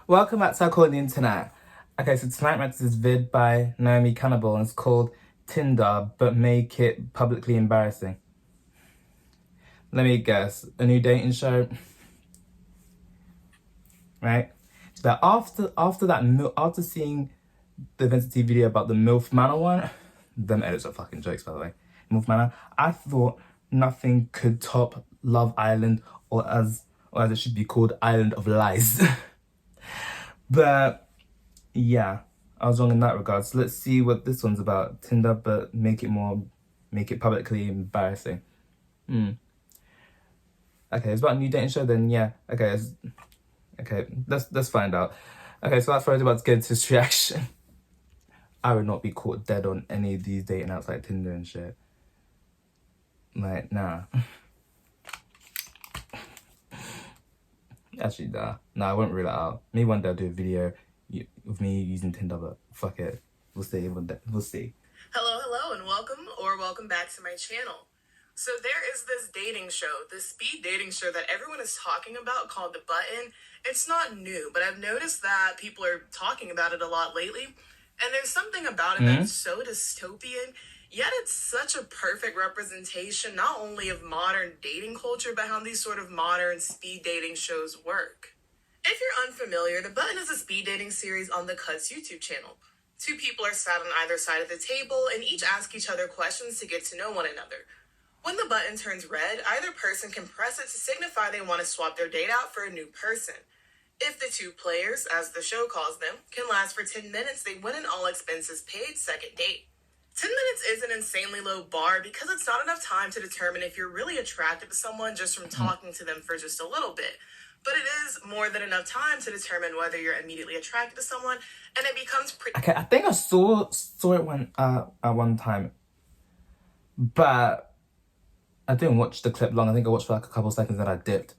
Welcome back to Our Call on the Internet. Okay, so tonight we're at this vid by Naomi Cannibal and it's called Tinder, but make it publicly embarrassing. Let me guess, a new dating show? Right? But after seeing the Vincent T video about the MILF Manor one, them edits are fucking jokes by the way, MILF Manor, I thought nothing could top Love Island, or as it should be called, Island of Lies. But yeah, I was wrong in that regard. So let's see what this one's about. Tinder, but make it publicly embarrassing. Okay, it's about a new dating show then, yeah. Okay, let's find out. Okay, so that's where I was about to get into this reaction. I would not be caught dead on any of these dating apps like Tinder and shit. Like, nah. Actually, nah, I won't rule it out. Maybe one day I'll do a video of me using Tinder, but fuck it. We'll see. We'll see. Hello, and welcome back to my channel. So there is this dating show, this speed dating show that everyone is talking about called The Button. It's not new, but I've noticed that people are talking about it a lot lately. And there's something about it that's so dystopian, yet it's such a perfect representation not only of modern dating culture, but how these sort of modern speed dating shows work. If you're unfamiliar, The Button is a speed dating series on the Cuts YouTube channel. Two people are sat on either side of the table and each ask each other questions to get to know one another. When the button turns red, either person can press it to signify they want to swap their date out for a new person. If the two players, as the show calls them, can last for 10 minutes, they win an all-expenses-paid second date. 10 minutes is an insanely low bar because it's not enough time to determine if you're really attracted to someone just from talking to them for just a little bit. But it is more than enough time to determine whether you're immediately attracted to someone, and it becomes pretty... Okay, I think I saw it at one time, but I didn't watch the clip long. I think I watched for like a couple seconds and I dipped.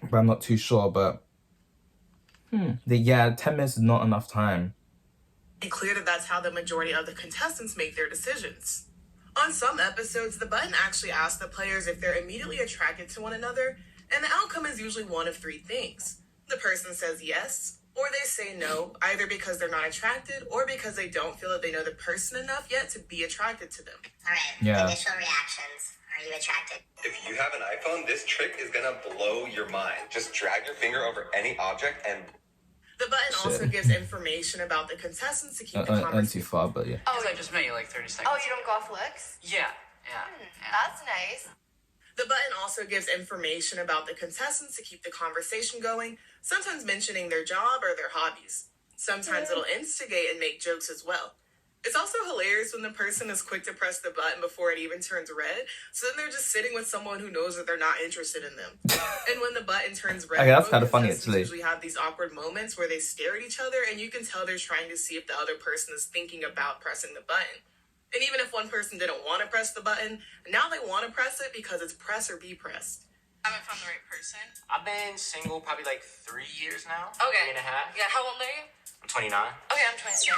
But I'm not too sure, but... Yeah, 10 minutes is not enough time. It's clear that that's how the majority of the contestants make their decisions. On some episodes, the button actually asks the players if they're immediately attracted to one another, and the outcome is usually one of three things. The person says yes, or they say no, either because they're not attracted or because they don't feel that they know the person enough yet to be attracted to them. All right, Initial reactions. Are you attracted? If you have an iPhone, this trick is gonna blow your mind. Just drag your finger over any object and... The button also gives information about the contestants to keep the conversation. Too far, but yeah. Oh, I just met you like 30 seconds. Oh, you don't go off looks? Yeah. That's nice. The button also gives information about the contestants to keep the conversation going, sometimes mentioning their job or their hobbies. Sometimes it'll instigate and make jokes as well. It's also hilarious when the person is quick to press the button before it even turns red, so then they're just sitting with someone who knows that they're not interested in them. And when the button turns red, Okay, that's kind of funny actually. Usually have these awkward moments where they stare at each other and you can tell they're trying to see if the other person is thinking about pressing the button. And even if one person didn't want to press the button, now they want to press it because it's press or be pressed. I haven't found the right person. I've been single probably like 3 years now. Okay. 3.5. Yeah, how old are you? I'm 29. Okay, I'm 26.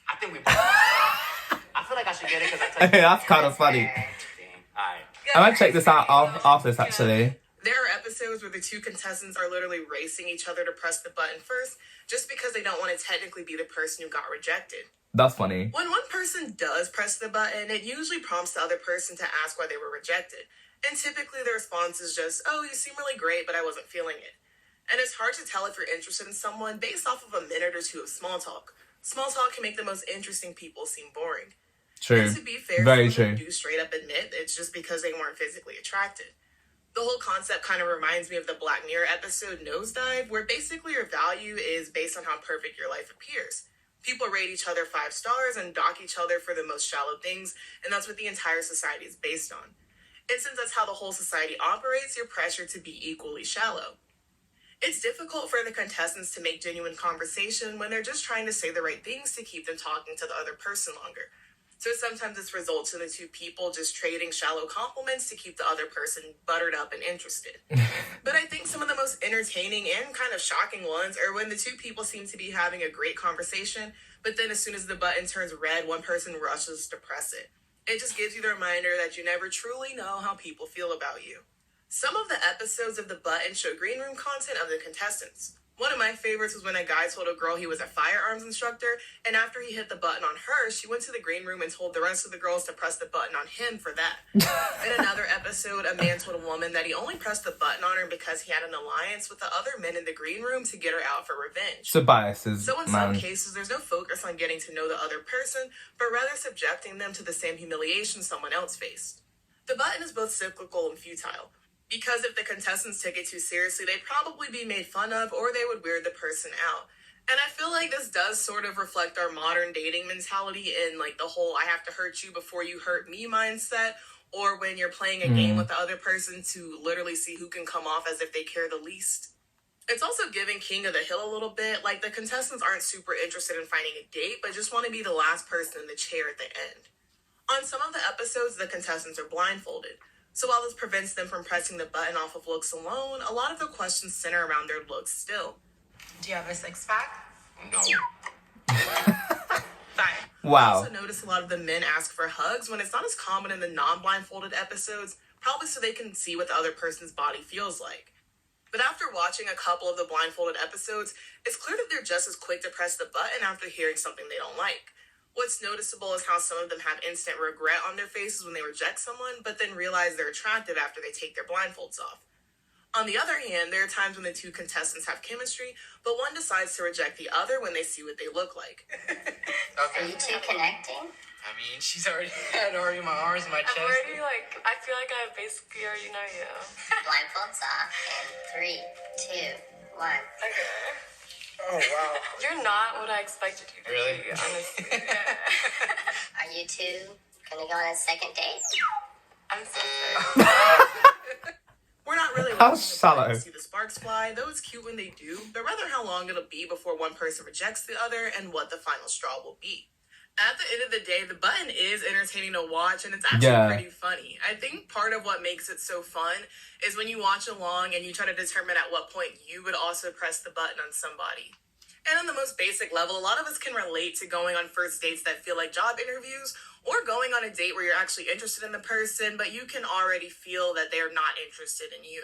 I think we both. I feel like I should get it because I took Okay, that's kind of funny. Alright. I might check this out after this actually. There are episodes where the two contestants are literally racing each other to press the button first, just because they don't want to technically be the person who got rejected. That's funny. When one person does press the button, it usually prompts the other person to ask why they were rejected. And typically the response is just, oh, you seem really great, but I wasn't feeling it. And it's hard to tell if you're interested in someone based off of a minute or two of small talk. Small talk can make the most interesting people seem boring. True. And to be fair, Very some true. do straight up admit it's just because they weren't physically attracted. The whole concept kind of reminds me of the Black Mirror episode Nosedive, where basically your value is based on how perfect your life appears. People rate each other 5 stars and dock each other for the most shallow things, and that's what the entire society is based on. And since that's how the whole society operates, you're pressured to be equally shallow. It's difficult for the contestants to make genuine conversation when they're just trying to say the right things to keep them talking to the other person longer. So sometimes this results in the two people just trading shallow compliments to keep the other person buttered up and interested. But I think some of the most entertaining and kind of shocking ones are when the two people seem to be having a great conversation, but then as soon as the button turns red, one person rushes to press it. It just gives you the reminder that you never truly know how people feel about you. Some of the episodes of The Button show green room content of the contestants. One of my favorites was when a guy told a girl he was a firearms instructor, and after he hit the button on her, she went to the green room and told the rest of the girls to press the button on him for that. In another episode, a man told a woman that he only pressed the button on her because he had an alliance with the other men in the green room to get her out for revenge. So biases, So in man. some cases, there's no focus on getting to know the other person, but rather subjecting them to the same humiliation someone else faced. The Button is both cyclical and futile. Because if the contestants took it too seriously, they'd probably be made fun of or they would weird the person out. And I feel like this does sort of reflect our modern dating mentality in like the whole I have to hurt you before you hurt me mindset, or when you're playing a game with the other person to literally see who can come off as if they care the least. It's also giving King of the Hill a little bit, like the contestants aren't super interested in finding a date, but just want to be the last person in the chair at the end. On some of the episodes, the contestants are blindfolded. So while this prevents them from pressing the button off of looks alone, a lot of the questions center around their looks still. Do you have a six-pack? No. Fine. Wow. I also notice a lot of the men ask for hugs when it's not as common in the non-blindfolded episodes, probably so they can see what the other person's body feels like. But after watching a couple of the blindfolded episodes, it's clear that they're just as quick to press the button after hearing something they don't like. What's noticeable is how some of them have instant regret on their faces when they reject someone, but then realize they're attractive after they take their blindfolds off. On the other hand, there are times when the two contestants have chemistry, but one decides to reject the other when they see what they look like. Are Okay. you two connecting? I mean, she's already had my arms in my chest. I feel like I basically already know you. Blindfolds off in 3, 2, 1. Okay. Oh, wow. You're not what I expected you to Really? be, honestly. Are you two gonna go on a second date? I'm so sorry. We're not really How watching the shallow. button to see the sparks fly, though it's cute when they do, but rather how long it'll be before one person rejects the other and what the final straw will be. At the end of the day, The Button is entertaining to watch, and it's actually Yeah. pretty funny. I think part of what makes it so fun is when you watch along and you try to determine at what point you would also press the button on somebody. And on the most basic level, a lot of us can relate to going on first dates that feel like job interviews, or going on a date where you're actually interested in the person, but you can already feel that they're not interested in you.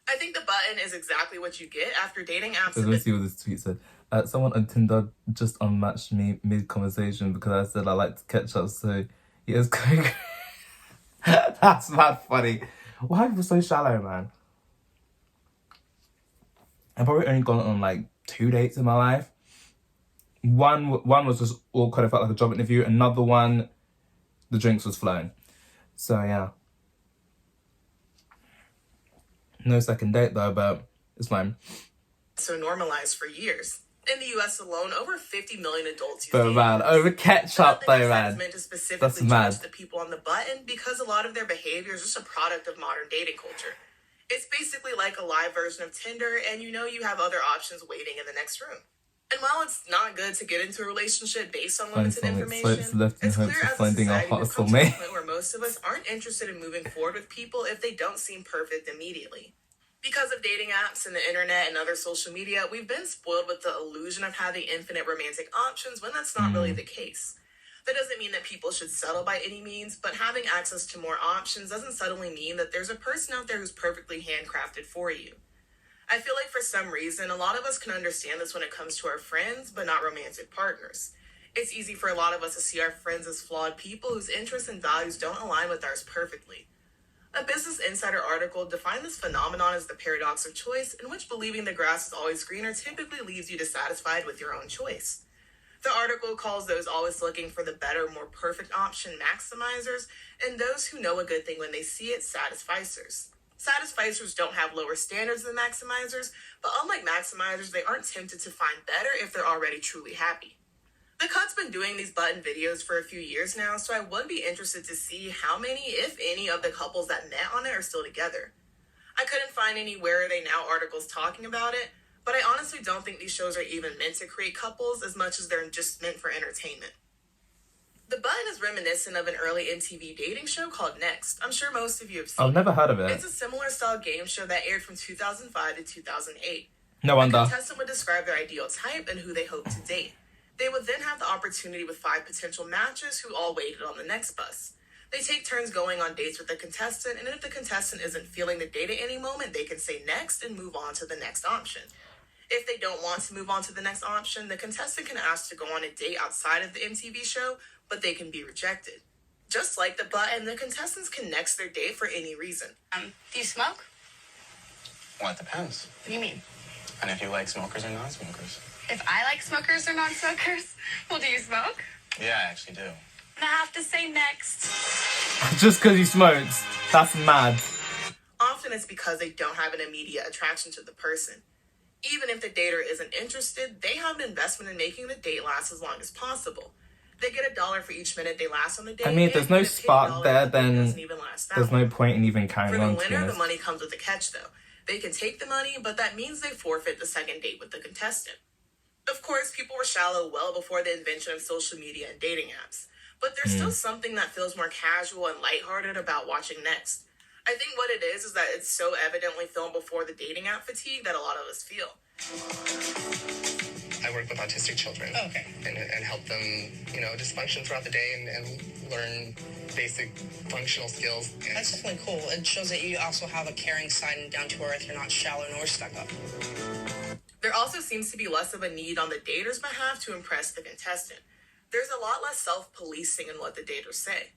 I think The Button is exactly what you get after dating apps. Let me see what this tweet said. Someone on Tinder just unmatched me mid-conversation because I said I like to catch up, so he is going... That's mad funny. Why are people so shallow, man? I've probably only gone on like 2 dates in my life. One was just awkward, I felt like a job interview. Another one, the drinks was flowing. So yeah. No second date though, but it's fine. So normalized for years. In the US alone, over 50 million adults use But dating man, apps. over catch up I think though, that is man. meant to specifically That's mad. judge the people on The Button because a lot of their behavior is just a product of modern dating culture. It's basically like a live version of Tinder, and you know you have other options waiting in the next room. And while it's not good to get into a relationship based on Find limited someone information, swipes left in it's hopes clear of as a finding a society hot we've come to soulmate. a point where most of us aren't interested in moving forward with people if they don't seem perfect immediately. Because of dating apps and the internet and other social media, we've been spoiled with the illusion of having infinite romantic options when that's not really the case. That doesn't mean that people should settle by any means, but having access to more options doesn't suddenly mean that there's a person out there who's perfectly handcrafted for you. I feel like for some reason, a lot of us can understand this when it comes to our friends, but not romantic partners. It's easy for a lot of us to see our friends as flawed people whose interests and values don't align with ours perfectly. A Business Insider article defined this phenomenon as the paradox of choice, in which believing the grass is always greener typically leaves you dissatisfied with your own choice. The article calls those always looking for the better, more perfect option maximizers, and those who know a good thing when they see it satisficers. Satisficers don't have lower standards than maximizers, but unlike maximizers, they aren't tempted to find better if they're already truly happy. The Cut's been doing these button videos for a few years now, so I would be interested to see how many, if any, of the couples that met on it are still together. I couldn't find any Where Are They Now articles talking about it, but I honestly don't think these shows are even meant to create couples as much as they're just meant for entertainment. The Button is reminiscent of an early MTV dating show called Next. I'm sure most of you have seen I've never heard of it. It's a similar style game show that aired from 2005 to 2008. No A wonder. contestant would describe their ideal type and who they hope to date. They would then have the opportunity with 5 potential matches who all waited on the next bus. They take turns going on dates with the contestant, and if the contestant isn't feeling the date at any moment, they can say next and move on to the next option. If they don't want to move on to the next option, the contestant can ask to go on a date outside of the MTV show, but they can be rejected. Just like the button, the contestants can next their date for any reason. Do you smoke? Well, it depends. What do you mean? And if you like smokers or non-smokers. If I like smokers or non-smokers? Well, do you smoke? Yeah, I actually do. And I have to say next. Just because he smokes. That's mad. Often it's because they don't have an immediate attraction to the person. Even if the dater isn't interested, they have an investment in making the date last as long as possible. They get $1 for each minute they last on the date. I mean, if there's no and get paid spark $1 there, if the date then doesn't even last that there's long. no point in even For carrying the on, to be winner, the honest. money comes with a catch, though. They can take the money, but that means they forfeit the second date with the contestant. Of course, people were shallow well before the invention of social media and dating apps. But there's still something that feels more casual and lighthearted about watching Next. I think what it is that it's so evidently filmed before the dating app fatigue that a lot of us feel. I work with autistic children. Okay. And help them, just function throughout the day and learn basic functional skills. That's definitely cool. It shows that you also have a caring side and down to earth. You're not shallow nor stuck up. There also seems to be less of a need on the dater's behalf to impress the contestant. There's a lot less self-policing in what the daters say.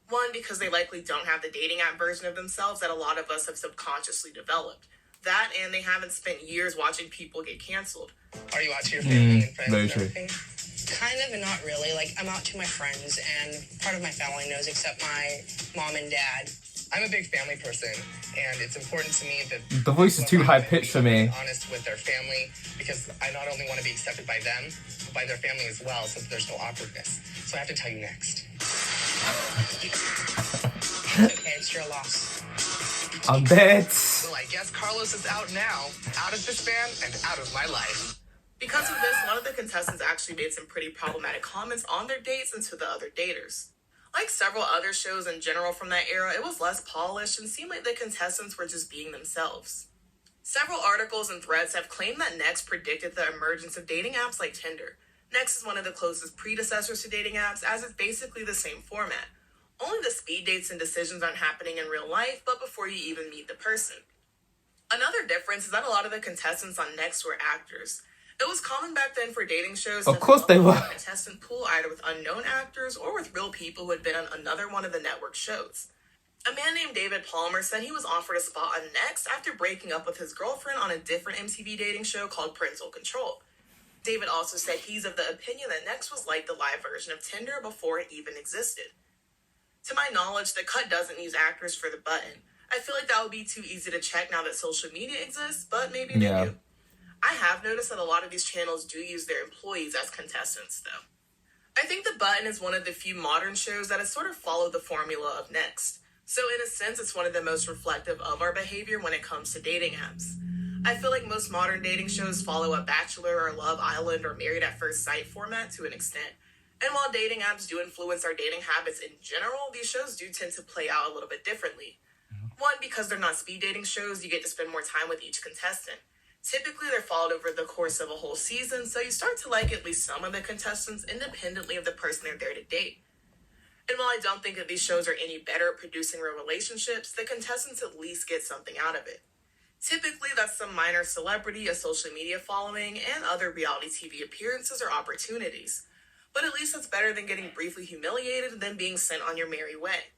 One, because they likely don't have the dating app version of themselves that a lot of us have subconsciously developed. That, and they haven't spent years watching people get canceled. Are you out to your family and friends very and true. everything? Kind of and not really. Like, I'm out to my friends, and part of my family knows except my mom and dad. I'm a big family person, and it's important to me that The voice is too high-pitched for me. honest with their family, because I not only want to be accepted by them, but by their family as well, so that there's no awkwardness. So I have to tell you next. Okay, it's your loss. I'm dead. Well, I guess Carlos is out now, out of this band and out of my life. Because of this, one of the contestants actually made some pretty problematic comments on their dates and to the other daters. Like several other shows in general from that era, it was less polished and seemed like the contestants were just being themselves. Several articles and threads have claimed that Next predicted the emergence of dating apps like Tinder. Next is one of the closest predecessors to dating apps, as it's basically the same format. Only the speed dates and decisions aren't happening in real life, but before you even meet the person. Another difference is that a lot of the contestants on Next were actors. It was common back then for dating shows Of to course they fill were. a contestant pool either with unknown actors or with real people who had been on another one of the network shows. A man named David Palmer said he was offered a spot on Next after breaking up with his girlfriend on a different MTV dating show called Parental Control. David also said he's of the opinion that Next was like the live version of Tinder before it even existed. To my knowledge, the cut doesn't use actors for the button. I feel like that would be too easy to check now that social media exists, but maybe they Yeah. do. I have noticed that a lot of these channels do use their employees as contestants, though. I think The Button is one of the few modern shows that has sort of followed the formula of Next. So in a sense, it's one of the most reflective of our behavior when it comes to dating apps. I feel like most modern dating shows follow a Bachelor or Love Island or Married at First Sight format to an extent. And while dating apps do influence our dating habits in general, these shows do tend to play out a little bit differently. One, because they're not speed dating shows, you get to spend more time with each contestant. Typically, they're followed over the course of a whole season, so you start to like at least some of the contestants independently of the person they're there to date. And while I don't think that these shows are any better at producing real relationships, the contestants at least get something out of it. Typically, that's some minor celebrity, a social media following, and other reality TV appearances or opportunities. But at least that's better than getting briefly humiliated and then being sent on your merry way.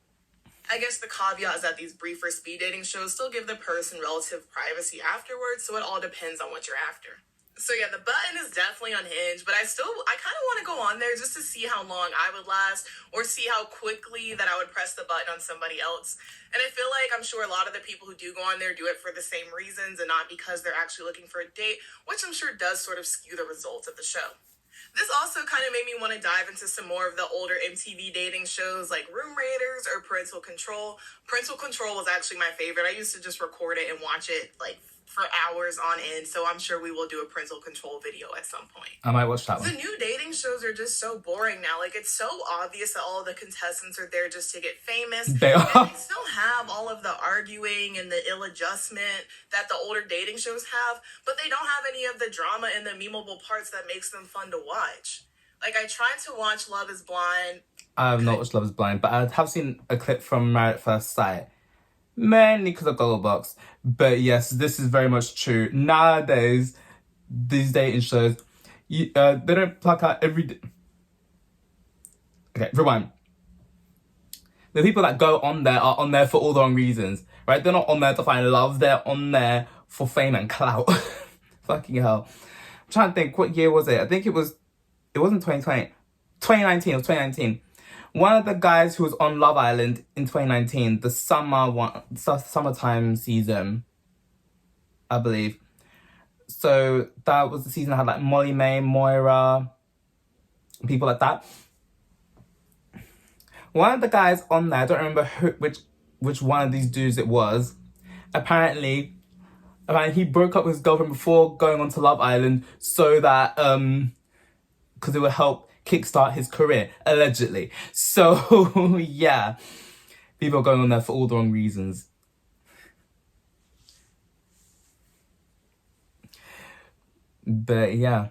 I guess the caveat is that these briefer speed dating shows still give the person relative privacy afterwards, so it all depends on what you're after. So yeah, The Button is definitely unhinged, but I kind of want to go on there just to see how long I would last or see how quickly that I would press the button on somebody else. And I feel like I'm sure a lot of the people who do go on there do it for the same reasons and not because they're actually looking for a date, which I'm sure does sort of skew the results of the show. This also kind of made me want to dive into some more of the older MTV dating shows like Room Raiders or Parental Control. Parental Control was actually my favorite. I used to just record it and watch it like for hours on end, so I'm sure we will do a Parental Control video at some point. I might watch that The one. new dating shows are just so boring now. Like, it's so obvious that all the contestants are there just to get famous. They And are. they still have all of the arguing and the ill adjustment that the older dating shows have, but they don't have any of the drama and the memeable parts that makes them fun to watch. Like, I tried to watch Love is Blind. I have not watched Love is Blind, but I have seen a clip from Married at First Sight. Mainly because of Goldbox. But yes, this is very much true. Nowadays, these dating shows, they don't pluck out every... Okay, rewind. The people that go on there are on there for all the wrong reasons, right? They're not on there to find love. They're on there for fame and clout. Fucking hell. I'm trying to think, what year was it? I think it wasn't 2020. 2019, it was 2019. One of the guys who was on Love Island in 2019, the summertime season, I believe. So that was the season that had like Molly May, Moira, people like that. One of the guys on there, I don't remember which one of these dudes it was. Apparently he broke up with his girlfriend before going on to Love Island so that because it would help kickstart his career, allegedly. So yeah, people are going on there for all the wrong reasons. But yeah.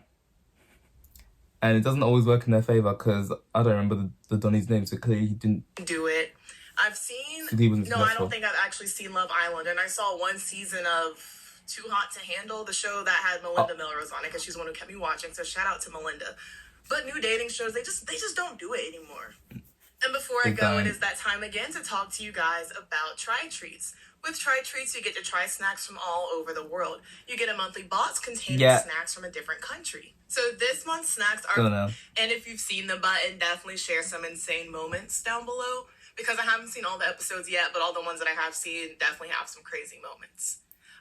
And it doesn't always work in their favour because I don't remember the Donnie's name, so clearly he didn't do it. I've seen... So he wasn't No, I successful. don't think I've actually seen Love Island. And I saw one season of Too Hot to Handle, the show that had Melinda Milrose on it, because she's the one who kept me watching. So shout out to Melinda. But new dating shows, they just don't do it anymore. And before I go, it is that time again to talk to you guys about Try Treats. With Try Treats, you get to try snacks from all over the world. You get a monthly box containing snacks from a different country. So this month's snacks are... And if you've seen the button, definitely share some insane moments down below. Because I haven't seen all the episodes yet, but all the ones that I have seen definitely have some crazy moments.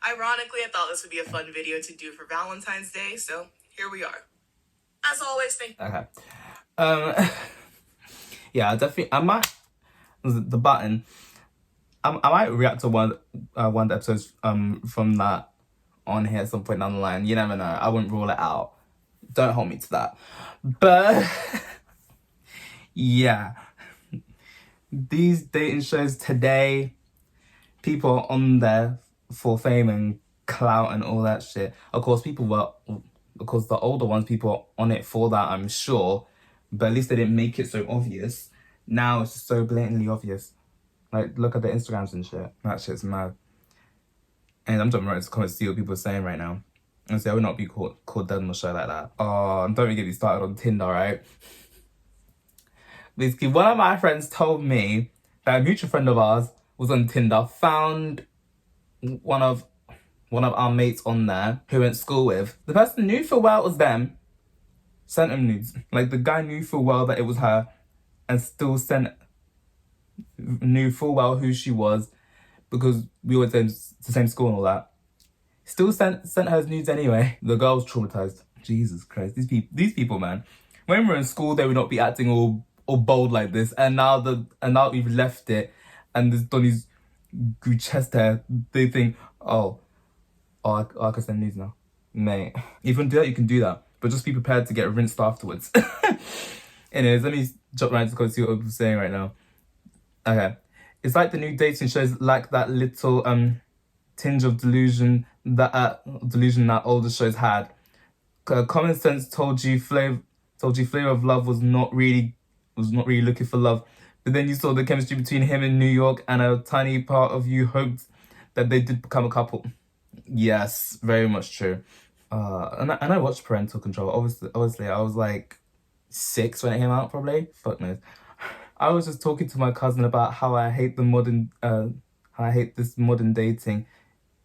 Ironically, I thought this would be a fun video to do for Valentine's Day, so here we are. As always, thank you. Okay. Yeah, definitely. I might... The button... I might react to one of the episodes from that on here at some point down the line. You never know. I wouldn't rule it out. Don't hold me to that. But yeah, these dating shows today, people are on there for fame and clout and all that shit. Of course, the older ones, people are on it for that, I'm sure. But at least they didn't make it so obvious. Now it's just so blatantly obvious. Like, look at the Instagrams and shit. That shit's mad. And I'm jumping right into the comments to see what people are saying right now. And say I would not be called dead on a show like that. Oh, and don't even get me started on Tinder, right? Basically, one of my friends told me that a mutual friend of ours was on Tinder, found one of our mates on there who went to school with. The person knew full well it was them, sent him nudes. Like, the guy knew full well that it was her and still knew full well who she was because we went to the same school and all that. Still sent her nudes anyway. The girl was traumatized. Jesus Christ, these people, man. When we were in school, they would not be acting all bold like this, and now we've left it, and this Donnie's grew chest hair. They think, I can send nudes now, mate. If you want to do that, you can do that, but just be prepared to get rinsed afterwards. Anyways, let me jump right to see what people are saying right now. Okay, it's like the new dating shows like that little tinge of delusion that older shows had. Common Sense told you Flavor of Love was not really looking for love, but then you saw the chemistry between him and New York, and a tiny part of you hoped that they did become a couple. Yes, very much true. And I watched Parental Control. Obviously, I was like 6 when it came out, probably. Fuck knows. I was just talking to my cousin about how I hate this modern dating.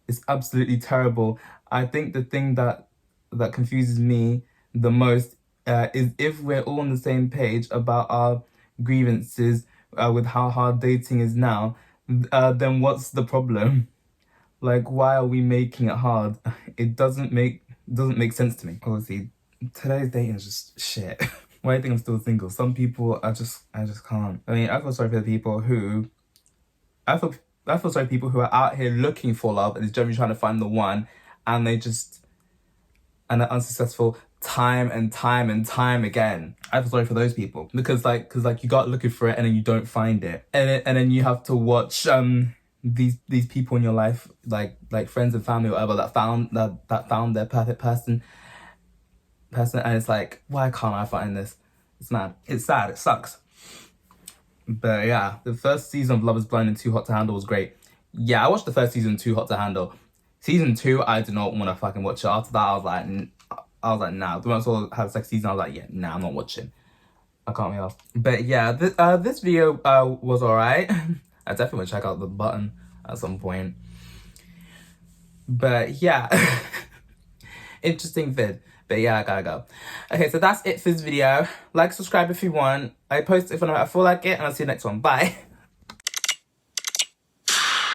It's absolutely terrible. I think the thing that confuses me the most is if we're all on the same page about our grievances with how hard dating is now, then what's the problem? Like, why are we making it hard? It doesn't make sense to me. Obviously, today's dating is just shit. Why do you think I'm still single? Some people, I just can't. I mean, I feel sorry for the people who... I feel sorry for people who are out here looking for love and is generally trying to find the one, and they're unsuccessful time and time again. I feel sorry for those people because you got looking for it and then you don't find it, and then you have to watch these people in your life, like friends and family or whatever, that found their perfect person, and it's like, why can't I find this? It's mad. It's sad. It sucks. But yeah, the first season of Love is Blind and Too Hot to Handle was great. Yeah, I watched the first season, Too Hot to Handle. Season 2, I did not want to fucking watch it. After that, I was like, nah. When I saw how the second season, I was like, yeah, nah, I'm not watching. I can't be asked. But yeah, this video was alright. I definitely want to check out the button at some point. But yeah, interesting vid. But yeah, I gotta go. Okay, so that's it for this video. Like, subscribe if you want. I post if I feel like it, and I'll see you next one. Bye.